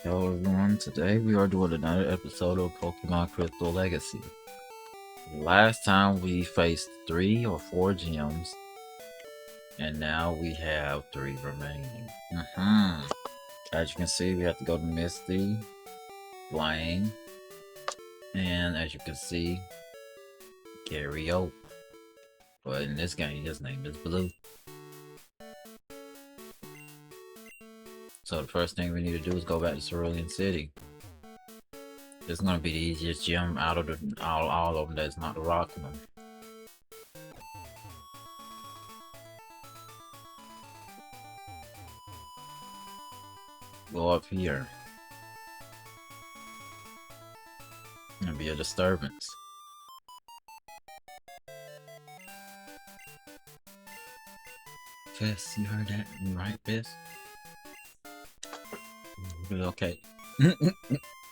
Hello everyone, today we are doing another episode of Pokemon Crystal Legacy. Last time we faced 3 or 4 gyms, and now we have 3 remaining. As you can see, we have to go to Misty, Flame, and as you can see, Gary Oak. But in this game, his name is Blue. So the first thing we need to do is go back to Cerulean City. This is gonna be the easiest gym out of all of them that's not the rock one. Go up here. Gonna be a disturbance. Fess, you heard that right, Fess? Okay.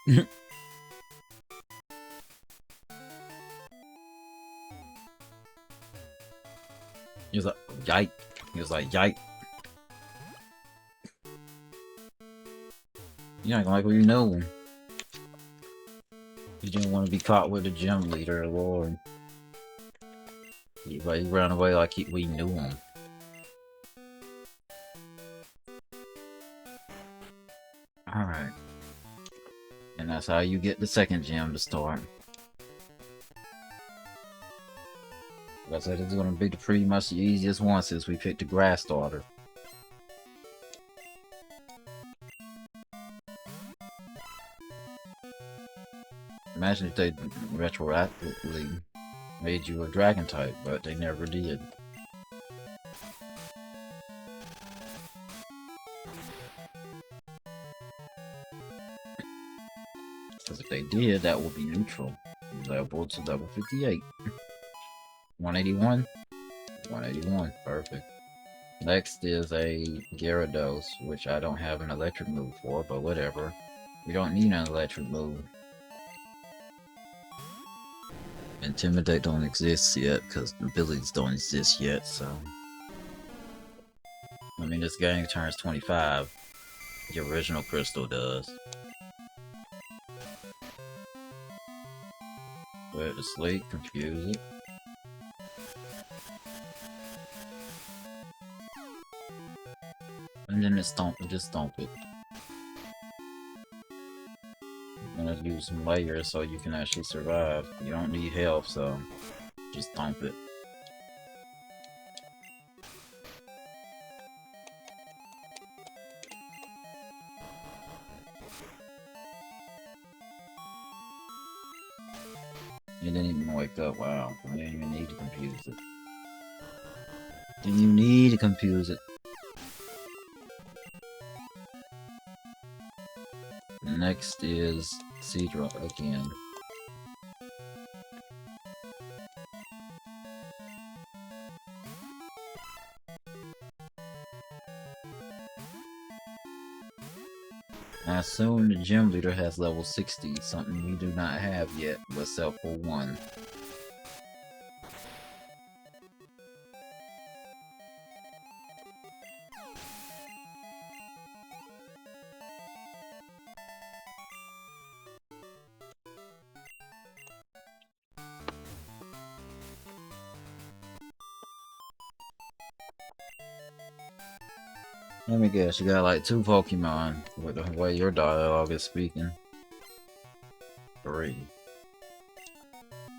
He was like, yike. He was like, yike. You ain't like what you know. He didn't want to be caught with a gym leader, Lord. He ran away like we knew him. Alright. And that's how you get the second gym to start. Like I said, it's gonna be pretty much the easiest one since we picked the grass starter. Imagine if they retroactively made you a dragon type, but they never did. Because if they did, that would be neutral. Level to level 58. 181? 181, perfect. Next is a Gyarados, which I don't have an electric move for, but whatever. We don't need an electric move. Intimidate don't exist yet, because the abilities don't exist yet, so... I mean, this game turns 25. The original Crystal does. Put it to sleep, confuse it. And then just stomp it. I'm gonna use some layers so you can actually survive. You don't need health, so just stomp it. It didn't even wake up. Wow, I didn't even need to confuse it. Didn't you need to confuse it? Next is Seadra again. I assume the gym leader has level 60, something we do not have yet, except for one. Let me guess, you got like 2 Pokemon with the way your dialogue is speaking. 3.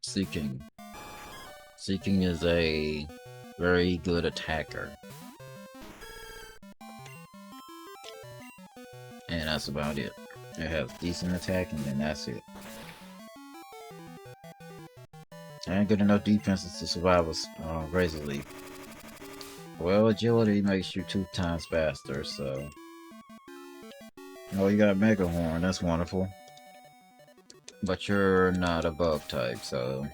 Seeking. Seeking is a very good attacker. And that's about it. It has decent attack and then that's it. And good enough defenses to survive a Razor Leaf. Well, agility makes you 2 times faster, so... Oh, you got Mega Horn, that's wonderful. But you're not a bug type, so...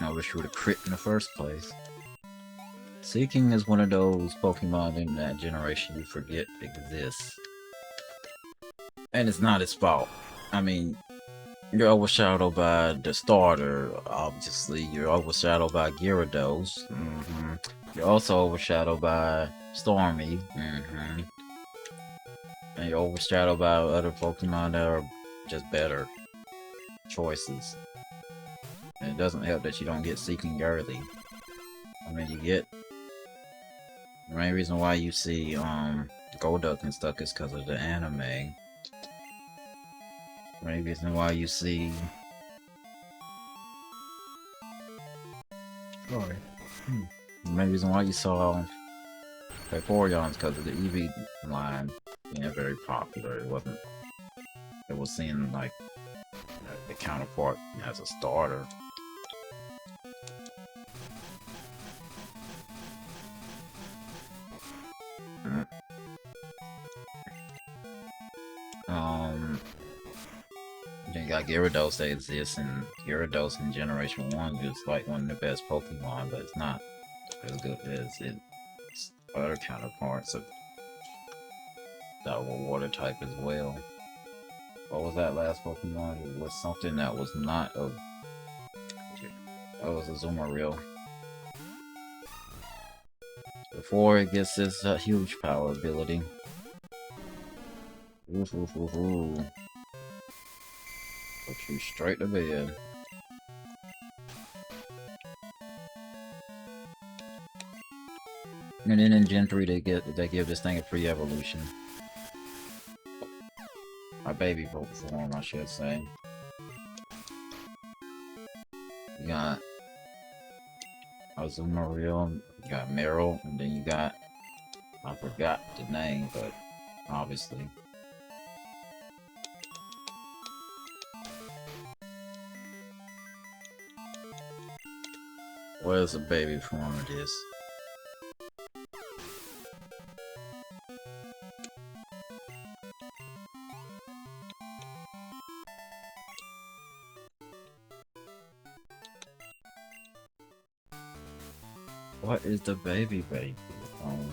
I wish you would have crit in the first place. Seeking is one of those Pokemon in that generation you forget exists. And it's not his fault. I mean, You're overshadowed by the starter, obviously. You're overshadowed by Gyarados. You're also overshadowed by Stormy. And you're overshadowed by other Pokemon that are just better choices. And it doesn't help that you don't get Seeking early. I mean, you get... The main reason why you see Golduck and stuff is because of the anime. The main reason why you see... Sorry. The main reason why you saw Vaporeon is because of the EV line being very popular. It wasn't... It was seen like the counterpart as a starter. Then you got Gyarados that exists, and Gyarados in Generation 1 is like one of the best Pokemon, but it's not as good as its other counterparts of that were water type as well. What was that last Pokemon? It was something that was not a... That was a Azumarill. Before it gets this huge power ability. Put you straight to bed. And then in Gen 3 they give this thing a free evolution. A baby form, I should say. You got Azumarill, you got Meryl, and then you got... I forgot the name, but obviously. Where's the baby form of this? What is the baby form?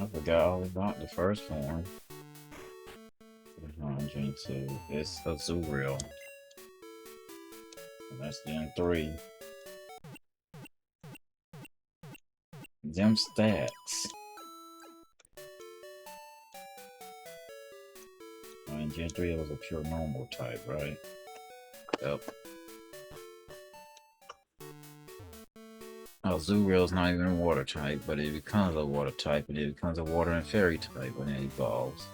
I forgot all about the first form. Gen 2. It's Azurill. And that's Gen 3. Them stats. In Gen 3 it was a pure normal type, right? Yep. Azurill's not even a water type, but it becomes a water type, and it becomes a water and fairy type when it evolves.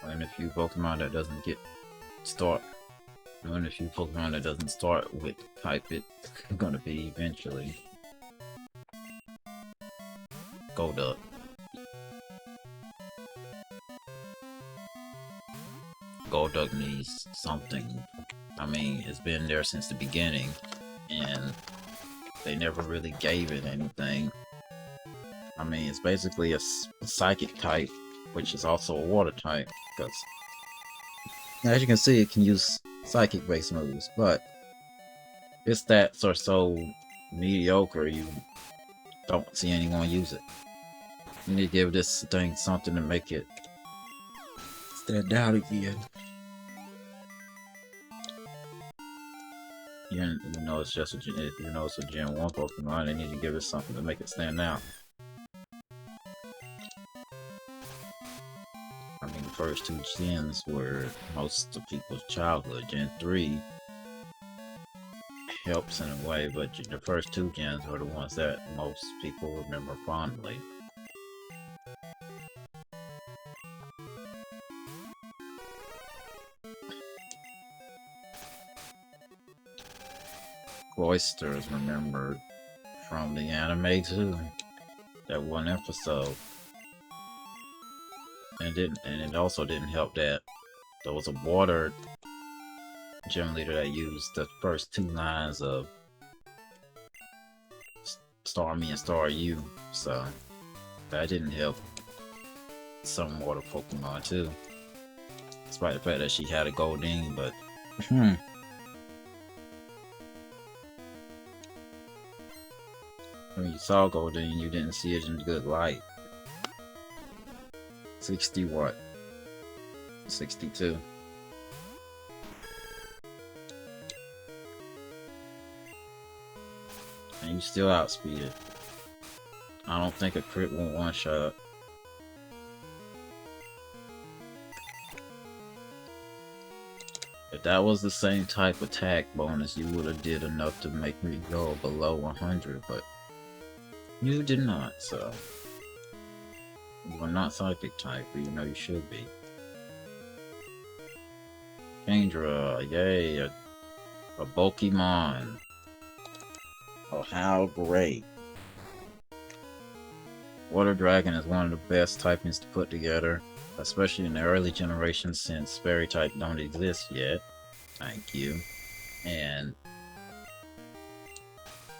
And a few Pokemon that doesn't start with type it's gonna be eventually. Golduck. Golduck needs something. I mean, it's been there since the beginning, and they never really gave it anything. I mean, it's basically a psychic type, which is also a water type, because as you can see, it can use psychic-based moves, but its stats are so mediocre, you don't see anyone use it. You need to give this thing something to make it stand out again. You know it's just it's a Gen 1 Pokemon, they need to give it something to make it stand out. I mean, the first two gens were most of people's childhood. Gen 3 helps in a way, but the first two gens are the ones that most people remember fondly. Cloyster is remembered from the anime too. That one episode. And it also didn't help that there was a water gym leader that used the first two lines of Star Me and Star You, so that didn't help some water Pokemon too. Despite the fact that she had a Goldeen, but when you saw Goldeen, you didn't see it in good light. 60 what? 62. And you still outspeed it. I don't think a crit won't one-shot. If that was the same type attack bonus, you would have did enough to make me go below 100, but you did not, so you are not psychic type, even though you should be. Kendra, yay, a Pokemon. Oh, how great. Water Dragon is one of the best typings to put together, especially in the early generations since Fairy type don't exist yet. Thank you. And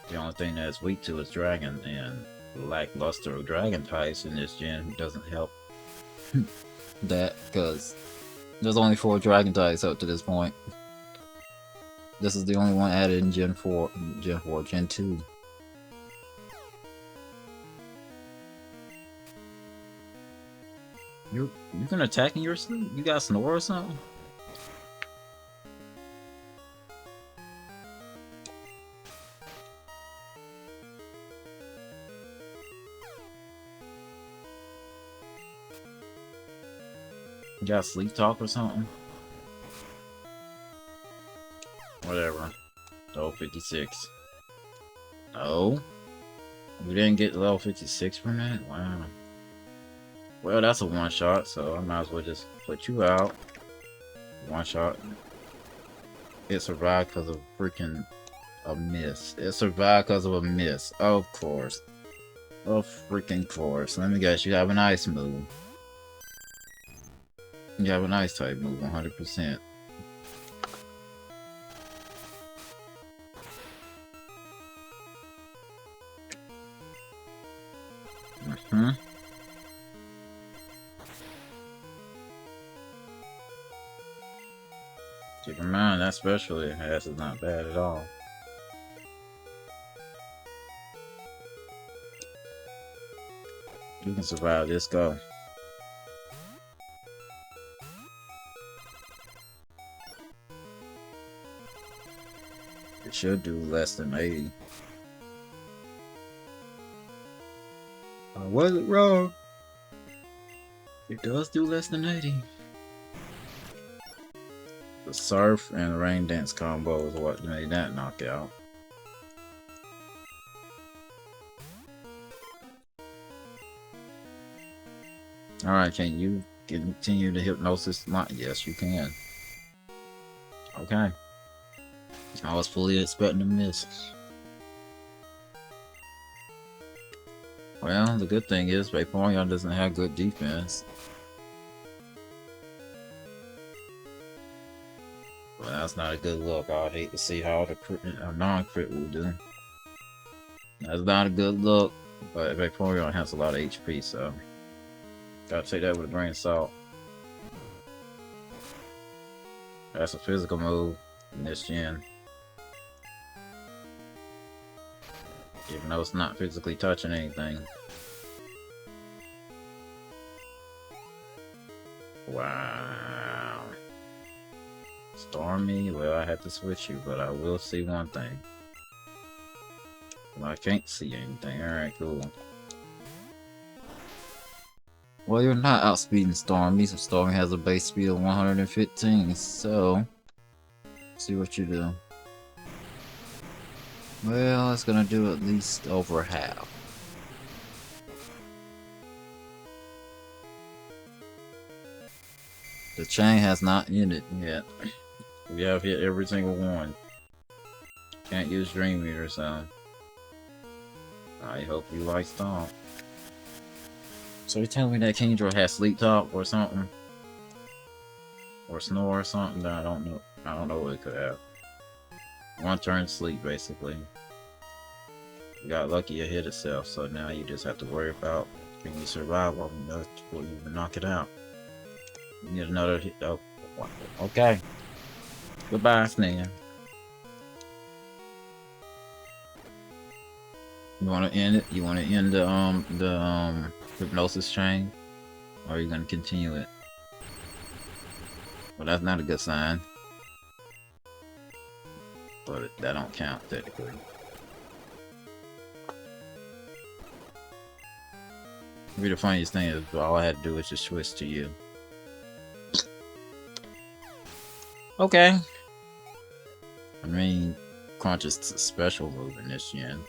the only thing that's weak to is Dragon, and lackluster of Dragon types in this gen doesn't help that, because there's only 4 Dragon types up to this point. This is the only one added in Gen 4, Gen 2. You been attacking your sleep? You got snore or something? You got sleep talk or something? Whatever. Level 56. No? You didn't get level 56 from that? Wow. Well, that's a one-shot, so I might as well just put you out. One-shot. It survived because of freaking a miss. It survived because of a miss. Of course. Of freaking course. Let me guess, you have an ice move. You have an ice type move, 100%. Keep in mind, that special it has is not bad at all. You can survive this, go. It should do less than 80. Was it wrong? It does do less than 80. The surf and the rain dance combo is what made that knockout. Alright, can you continue the hypnosis? Yes, you can. Okay. I was fully expecting to miss. Well, the good thing is Vaporeon doesn't have good defense. Well, that's not a good look. I'd hate to see how a non-crit will do. That's not a good look, but Vaporeon has a lot of HP, so gotta take that with a grain of salt. That's a physical move in this gen. Even though it's not physically touching anything. Wow. Stormy, well, I had to switch you, but I will see one thing. Well, I can't see anything. Alright, cool. Well, you're not outspeeding Stormy, so Stormy has a base speed of 115, so see what you do. Well, it's gonna do at least over half. The chain has not ended yet. We have hit every single one. Can't use Dream Meter, so I hope you like Stomp. So you're telling me that Kendra has Sleep Talk or something? Or Snore or something? I don't know. I don't know what it could have. One turn sleep, basically. You got lucky it hit itself, so now you just have to worry about can you survive long enough before you even knock it out. You need another hit. Oh, okay. Goodbye, Snan. You want to end it? You want to end the hypnosis chain? Or are you gonna continue it? Well, that's not a good sign. But that don't count technically. Maybe the funniest thing is all I had to do was just switch to you. Okay. I mean, Crunch is a special move in this gen.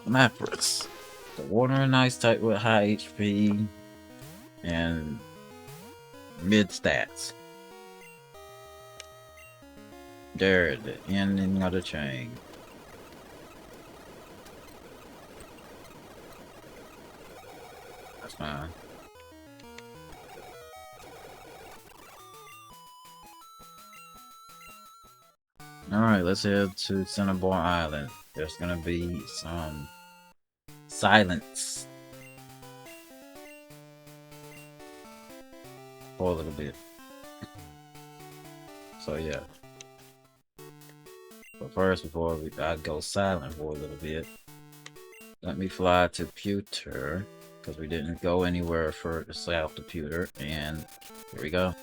Lapras. The water and ice type with high HP and mid stats. There at the ending of the chain. That's fine. Alright, let's head to Cinnabar Island. There's gonna be some silence for a little bit. So yeah. But first, before I go silent for a little bit, let me fly to Pewter, because we didn't go anywhere further south to Pewter, and here we go.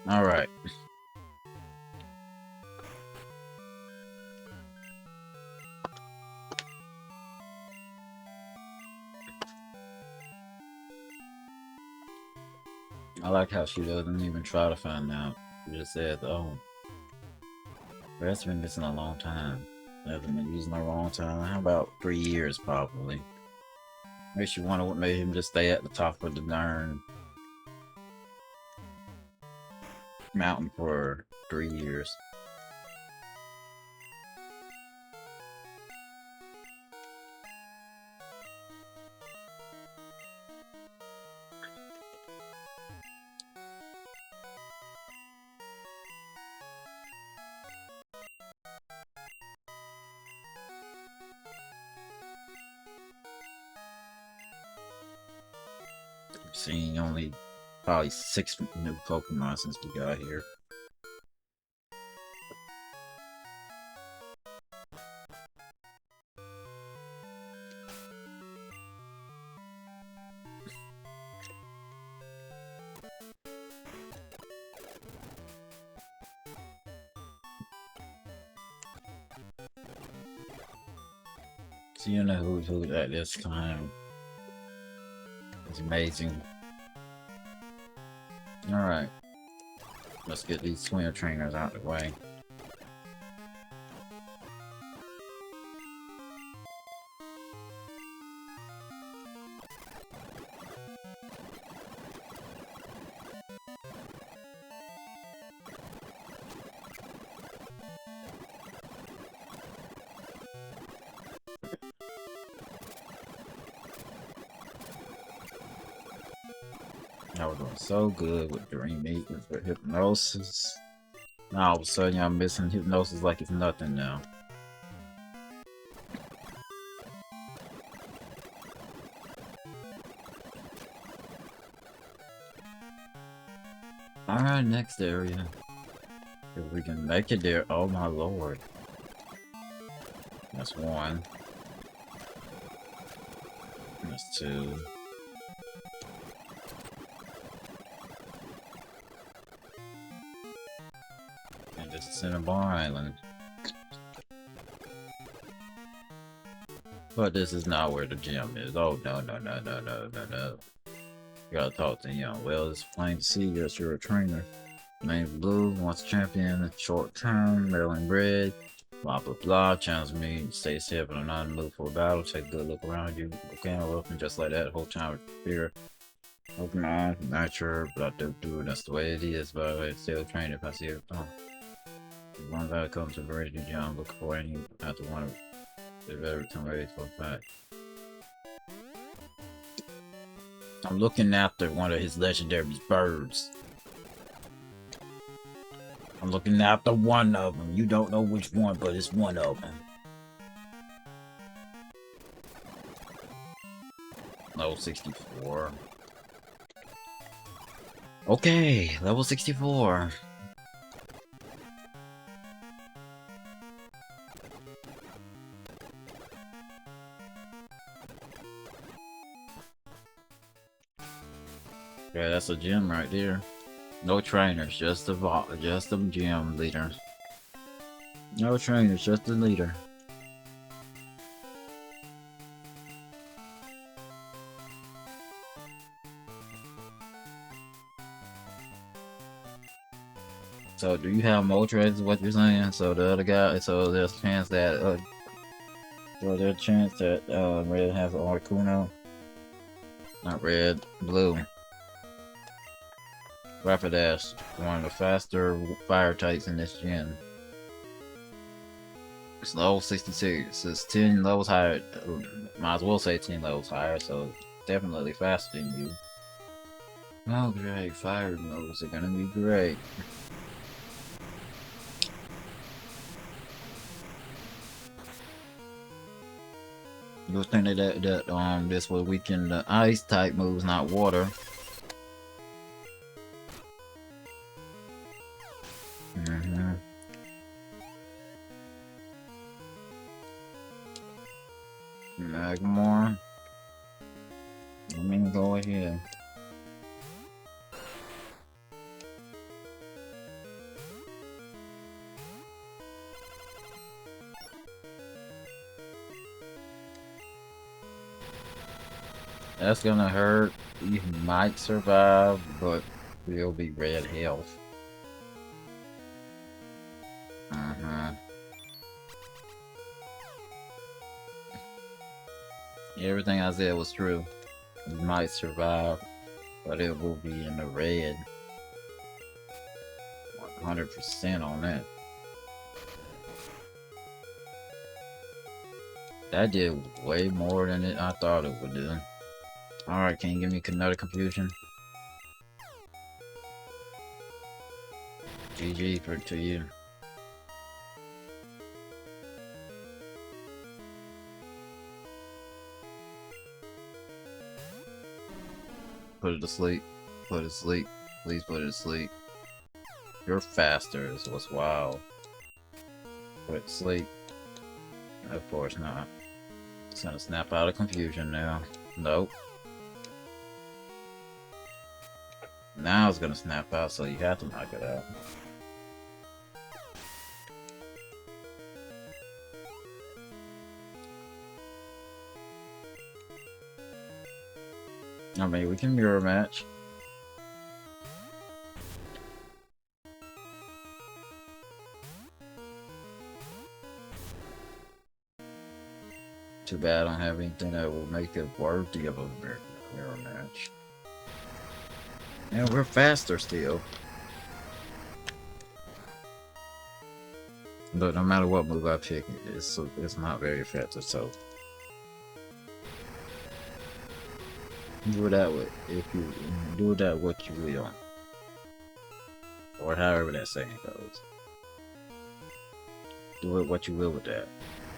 Alright. I like how she doesn't even try to find out. She just said, oh, Red's been missing a long time. Hasn't been using a long time. How about 3 years, probably? Makes you wonder what made him just stay at the top of the darn mountain for 3 years. Seen only probably 6 new Pokemon since we got here. So you know who at this time is amazing. Alright. Let's get these swim trainers out of the way. I was doing so good with Dream Eaters, with Hypnosis. Now all of a sudden y'all missing Hypnosis like it's nothing now. Alright, next area. If we can make it there, oh my lord. That's one. That's two. And this is Cinnabar Island. But this is not where the gym is. Oh no. You gotta talk to him. Well, it's plain to see yes, you're a trainer. Name's Blue, once champion, short term, Maryland bred, blah blah blah, challenge me, stay safe and I'm not in the mood for a battle, take a good look around you, okay, I'll open just like that, whole time with fear. Open on, not sure, but I do, that's the way it is, but I still train if I see it. Oh. One battle comes to ready to jump, look for any, not the one, they better come ready for a fight. I'm looking after one of his legendary birds. I'm looking after one of them. You don't know which one, but it's one of them. Level 64. Okay, level 64. Yeah, that's a gym right there. No trainers, just the gym leader. No trainers, just the leader. So do you have more trainers? What you're saying? So the other guy, so there's a chance that Red has an Articuno. Not Red, Blue. Rapidash, one of the faster fire types in this gen. It's level 66. It's 10 levels higher. Might as well say 10 levels higher, so definitely faster than you. Oh great, fire moves are gonna be great. You would think that this would weaken the ice type moves, not water. Magmore. Let me go ahead. That's gonna hurt. You might survive, but you'll be red health. Everything I said was true. You might survive, but it will be in the red. 100% on that. That did way more than I thought it would do. Alright, can you give me another confusion? GG to you. Put it to sleep. Put it to sleep. Please put it to sleep. You're faster is what's wild. Put it to sleep. Of course not. It's gonna snap out of confusion now. Nope. Now it's gonna snap out, so you have to knock it out. I mean, we can mirror match. Too bad I don't have anything that will make it worthy of a mirror match. And we're faster still. But no matter what move I pick, it's not very effective, so do that with if you do that what you will. Or however that saying goes. Do it what you will with that.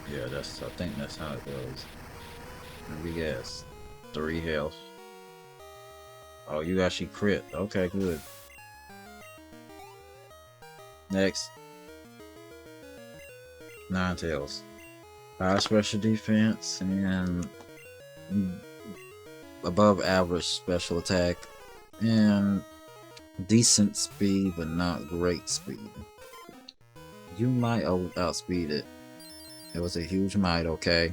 Yeah, I think that's how it goes. Let me guess. 3 health. Oh, you actually crit. Okay, good. Next. 9 tails. High special defense and above average special attack and decent speed but not great speed. You might outspeed it. It was a huge might, okay?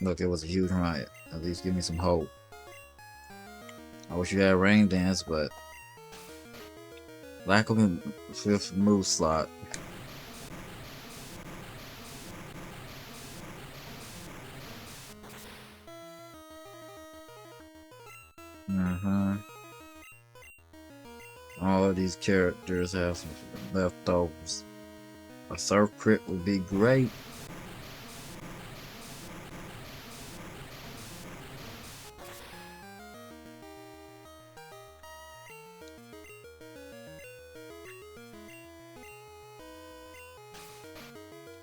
Look, it was a huge might. At least give me some hope. I wish you had Rain Dance, but lack of a 5th move slot. All of these characters have some leftovers. A surf crit would be great.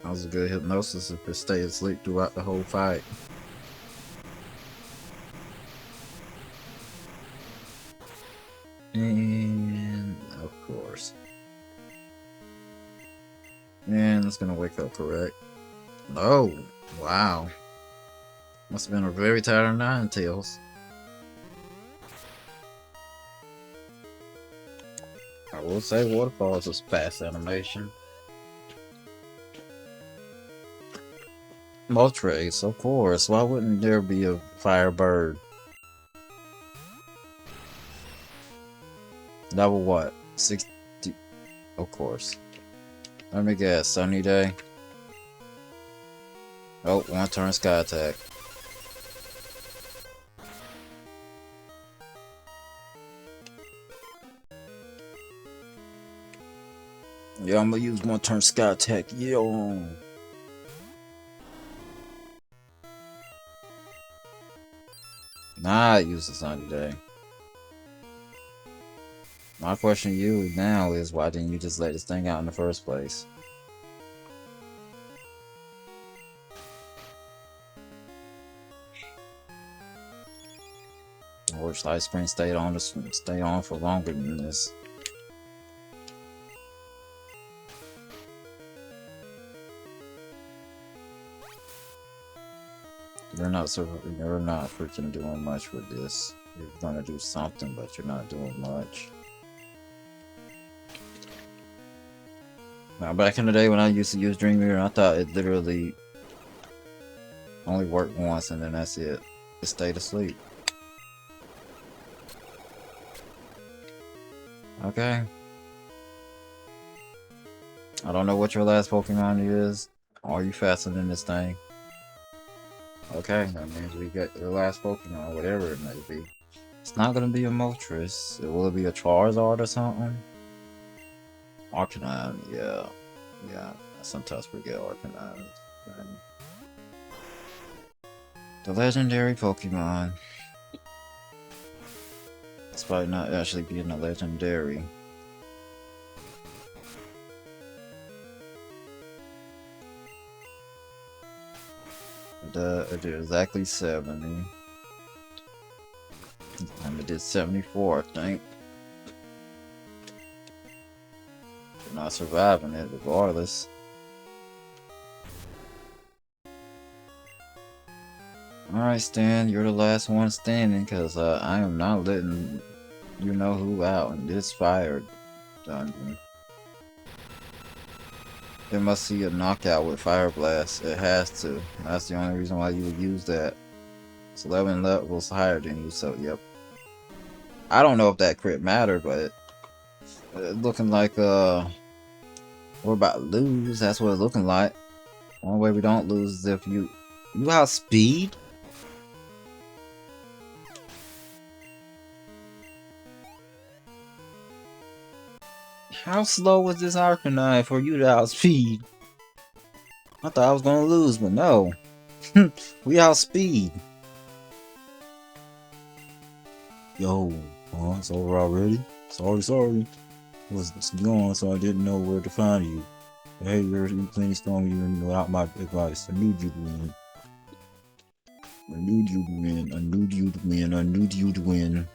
That was a good hypnosis if it stayed asleep throughout the whole fight. And of course. And it's gonna wake up, correct? Oh, wow. Must have been a very tired Ninetales. I will say Waterfalls was fast animation. Moltres, of course. Why wouldn't there be a Firebird? Level what? 60? Of course. Let me guess. Sunny Day? Oh, 1 turn Sky Attack. Yeah, I'm gonna use 1 turn Sky Attack. Yo. Nah, I use the Sunny Day. My question to you now is why didn't you just let this thing out in the first place? I wish Ice Cream stay on for longer than this. You're not freaking doing much with this. You're gonna do something, but you're not doing much. Now, back in the day when I used to use Dream Mirror, I thought it literally only worked once and then that's it. It stayed asleep. Okay. I don't know what your last Pokemon is. Are you faster than this thing? Okay, that means we got your last Pokemon, whatever it may be. It's not gonna be a Moltres. Will it be a Charizard or something? Arcanine, yeah. Yeah, I sometimes forget Arcanine. The legendary Pokemon. Despite not actually being a legendary. I did exactly 70. I did 74, I think. Not surviving it regardless. Alright, Stan, you're the last one standing because I am not letting you know who out in this fire dungeon. It must see a knockout with Fire Blast. It has to. That's the only reason why you would use that. It's 11 levels higher than you, so yep. I don't know if that crit mattered, but it's looking like we're about to lose. That's what it's looking like. One way we don't lose is if you outspeed. How slow was this Arcanine for you to outspeed? I thought I was gonna lose, but no. We outspeed. Yo, it's over already? Sorry. I was gone, so I didn't know where to find you. Hey, you're playing storm, you without my advice. I knew you'd win. I knew you'd win.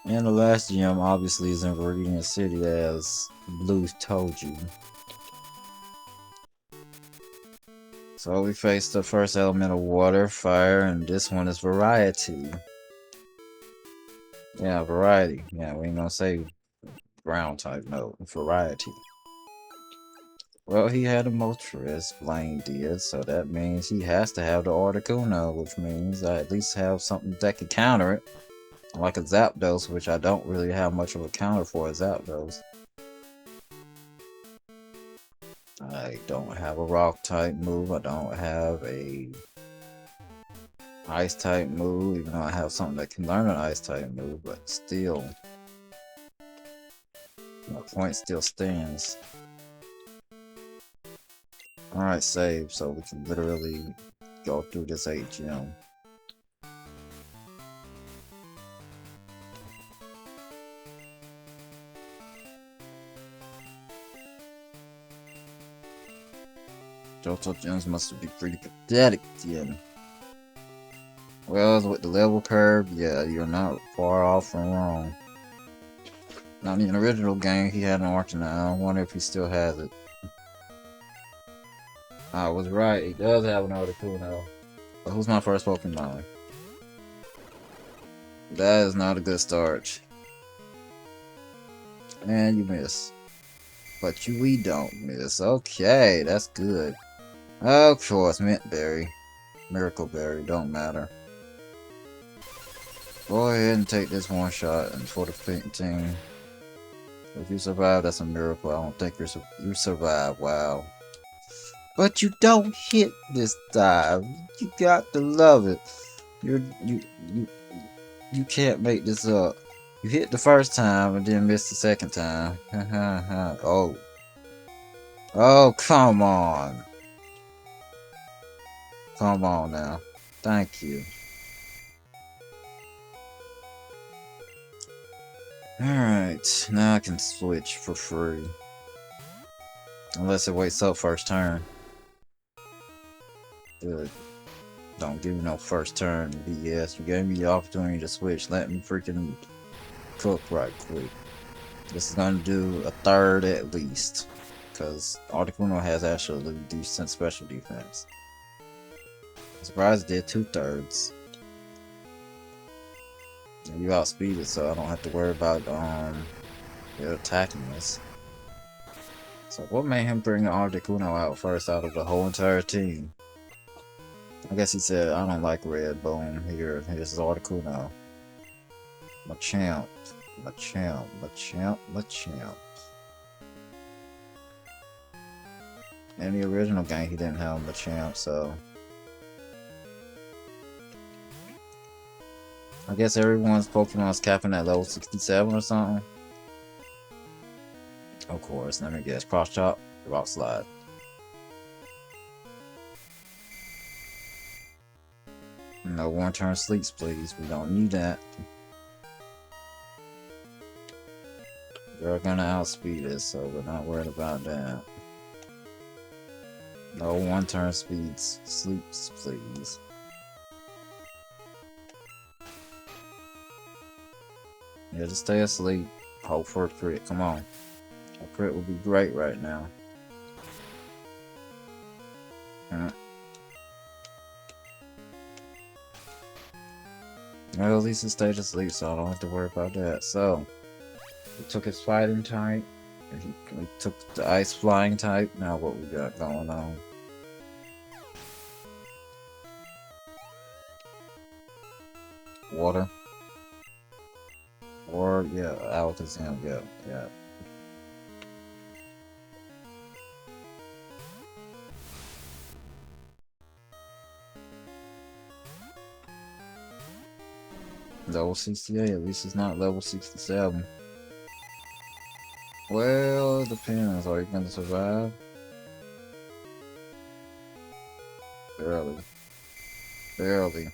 And the last gym obviously is in Viridian City, as Blue told you. So we face the first element of water, fire, and this one is variety. Yeah, variety. Yeah, we ain't gonna say ground type, no, variety. Well, he had a Moltres, Blaine did, so that means he has to have the Articuno, which means I at least have something that can counter it. Like a Zapdos, which I don't really have much of a counter for a Zapdos. I don't have a rock type move, I don't have a ice type move, even though I have something that can learn an ice type move, but still, my point still stands. Alright, save, so we can literally go through this 8 gym. Johto gyms must be pretty pathetic then. Well, with the level curve, yeah, you're not far off from wrong. Now, in the original game, he had an Arcanine. I wonder if he still has it. I was right, he does have an Articuno. But who's my first Pokemon? That is not a good start. And you miss. But we don't miss. Okay, that's good. Of course, Mint Berry. Miracle Berry, don't matter. Go ahead and take this one shot and for the pink team. If you survive, that's a miracle. I don't think you survive. Wow. But you don't hit this time. You got to love it. You can't make this up. You hit the first time and then miss the second time. Oh. Oh, come on. Come on now. Thank you. Alright, now I can switch for free. Unless it wakes up first turn. Good. Don't give me no first turn BS. You gave me the opportunity to switch. Let me freaking cook right quick. This is gonna do a third at least. Because Articuno has actually decent special defense. I'm surprised it did 2/3. You outspeed it, so I don't have to worry about it attacking us. So what made him bring Articuno out first out of the whole entire team? I guess he said, I don't like Red Bone. Here's Articuno. Machamp. In the original game, he didn't have Machamp, so I guess everyone's Pokemon's capping at level 67 or something. Of course, let me guess. Cross Chop, Rock Slide. No one-turn sleeps, please. We don't need that. They're gonna outspeed us, so we're not worried about that. No one turn speeds. Sleeps, please. Yeah, just stay asleep. Hope for a crit. Come on. A crit would be great right now. Well, at least it stayed asleep, so I don't have to worry about that. So, we took his fighting type. We took the ice flying type. Now what we got going on? Water. Or, yeah, Alakazam, yeah. Level 68, at least it's not level 67. Well, it depends. Are you gonna survive? Barely. Barely.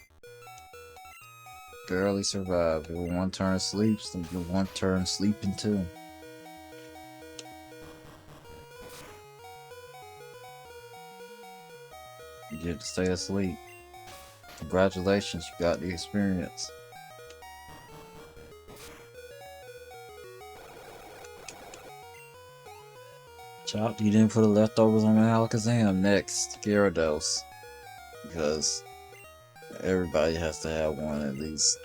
Barely survive. If one turn sleeps, then you one turn sleeping too. You get to stay asleep. Congratulations, you got the experience. Chop, you didn't put the leftovers on the Alakazam. Next, Gyarados. Because everybody has to have one at least.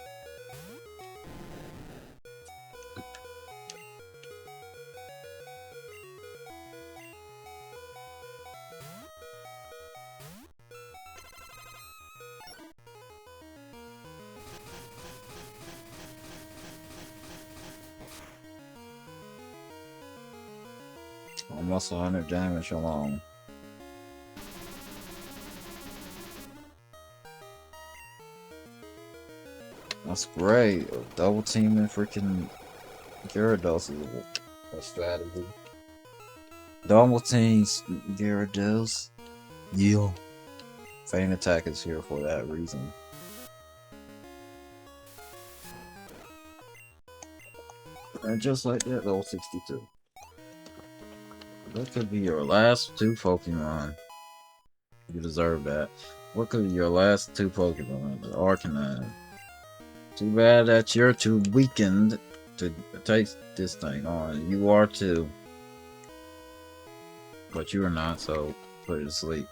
Almost 100 damage alone. That's great. Double teaming freaking Gyarados is a strategy. Double teams Gyarados. Yeah. Feint attack is here for that reason. And just like that, level 62. That could be your last two Pokemon. You deserve that. What could be your last two Pokemon? The Arcanine. Too bad that you're too weakened to take this thing on. You are too. But you are not, so put it to sleep.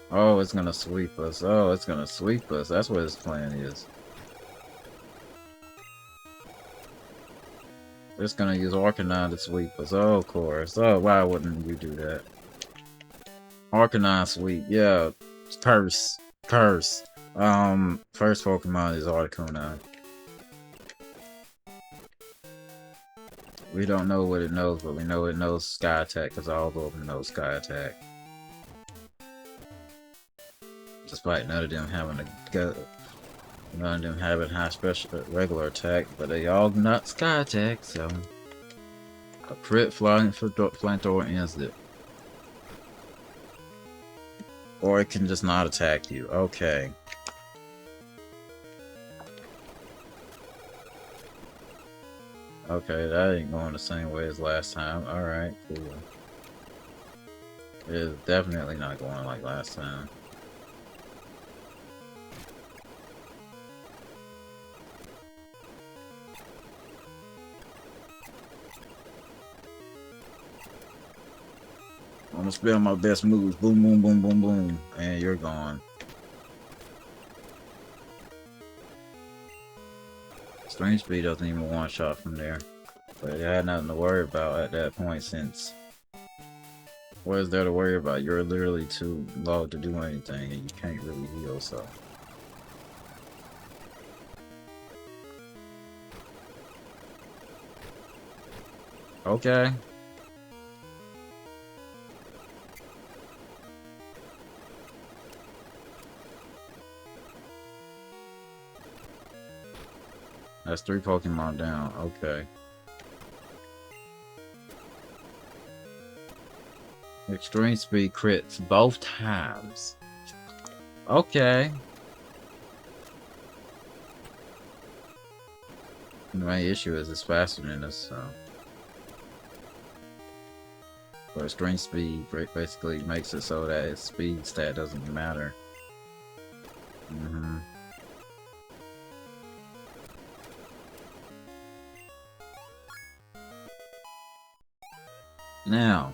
Oh, it's gonna sweep us. Oh, it's gonna sweep us. That's what his plan is. It's gonna use Arcanine to sweep us. Oh, of course. Oh, why wouldn't you do that? Arcanine sweep. Yeah. Curse. Curse. First Pokemon is Arcanine. We don't know what it knows, but we know it knows Sky Attack because all of them know Sky Attack. Despite none of them having a go. None of them having high special regular attack, but they all not Sky Attack, so a crit flamethrower ends it. Or it can just not attack you. Okay. Okay, that ain't going the same way as last time. Alright, cool. It is definitely not going like last time. I'm gonna spell my best moves. Boom, boom, boom, boom, boom. And you're gone. Strange Speed doesn't even one shot from there. But it had nothing to worry about at that point since... What is there to worry about? You're literally too low to do anything and you can't really heal, so... Okay. That's 3 Pokemon down. Okay. Extreme Speed crits both times. Okay. The main issue is it's faster than us, so... But extreme speed basically makes it so that its speed stat doesn't matter. Mm-hmm. Now,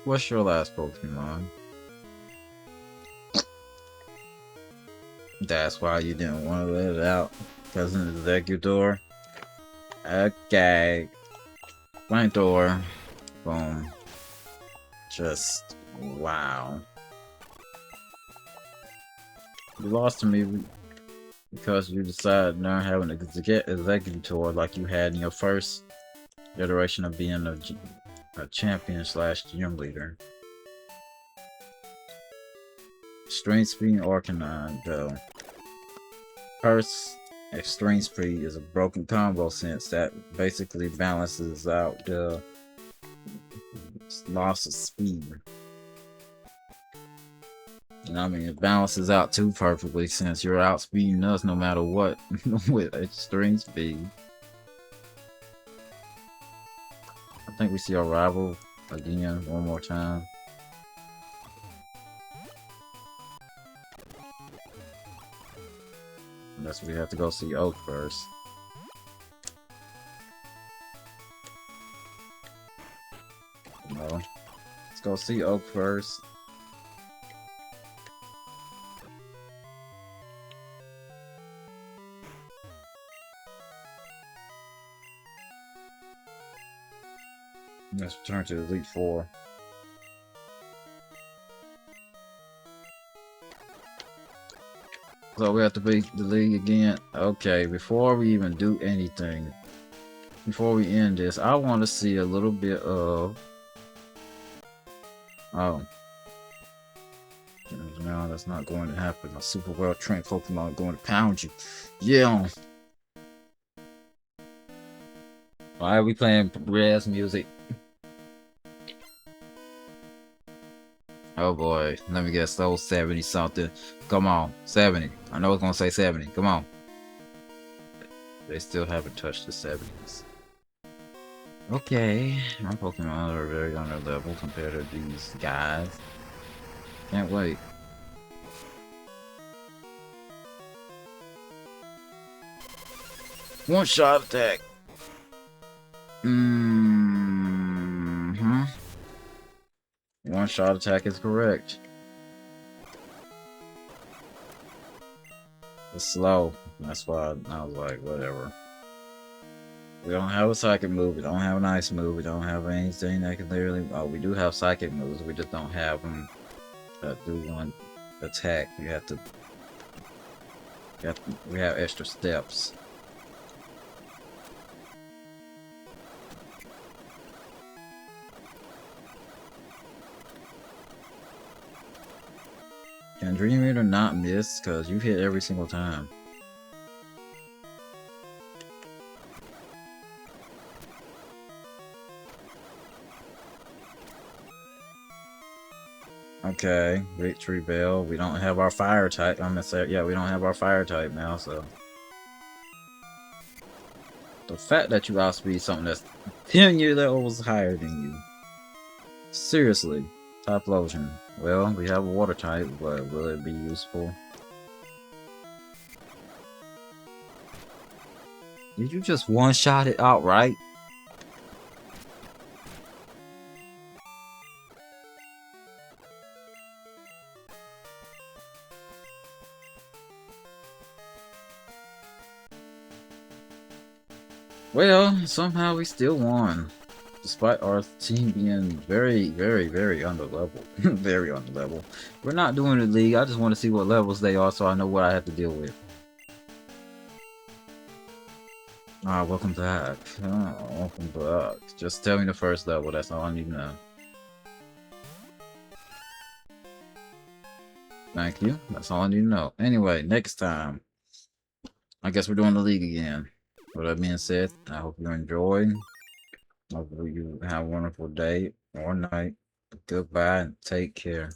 what's your last Pokemon? That's why you didn't want to let it out. Because in the Executor. Okay. Flamethrower. Boom. Just wow. You lost to me because you decided not having an Executor like you had in your first iteration of being a champion slash gym leader. Extreme Speed Arcanine, though. First, Extreme Speed is a broken combo since that basically balances out the loss of speed. And I mean, it balances out too perfectly since you're outspeeding us no matter what with Extreme Speed. I think we see our rival again one more time. Unless we have to go see Oak first. No. Let's go see Oak first. Let's return to Elite Four. So we have to beat the league again. Okay, before we even do anything, before we end this, I want to see a little bit of... Oh. No, that's not going to happen. A super well trained Pokemon going to pound you. Yeah. Why are we playing Red's music? Oh boy, let me guess, those 70 something. Come on, 70. I know it's gonna say 70. Come on. They still haven't touched the 70s. Okay, my Pokemon are very on their level compared to these guys. Can't wait. One shot attack. One shot attack is correct. It's slow. That's why I was like, whatever. We don't have a psychic move. We don't have an ice move. We don't have anything that can literally... Oh, we do have psychic moves. We just don't have them that do one attack. You have to... We have extra steps. Can Dream Eater not miss? Because you hit every single time. Okay, Victory Bell. We don't have our fire type. I'm gonna say, yeah, we don't have our fire type now, so. The fact that you outspeed something that's 10 year levels higher than you. Seriously. Typhlosion. Well, we have a water type, but will it be useful? Did you just one-shot it outright? Well, somehow we still won. Despite our team being very, very, very under level. Very under level. We're not doing the league. I just want to see what levels they are so I know what I have to deal with. Ah, welcome back. Oh, welcome back. Just tell me the first level. That's all I need to know. Thank you. That's all I need to know. Anyway, next time, I guess we're doing the league again. With that being said, I hope you enjoyed. Hopefully you have a wonderful day or night. Goodbye and take care.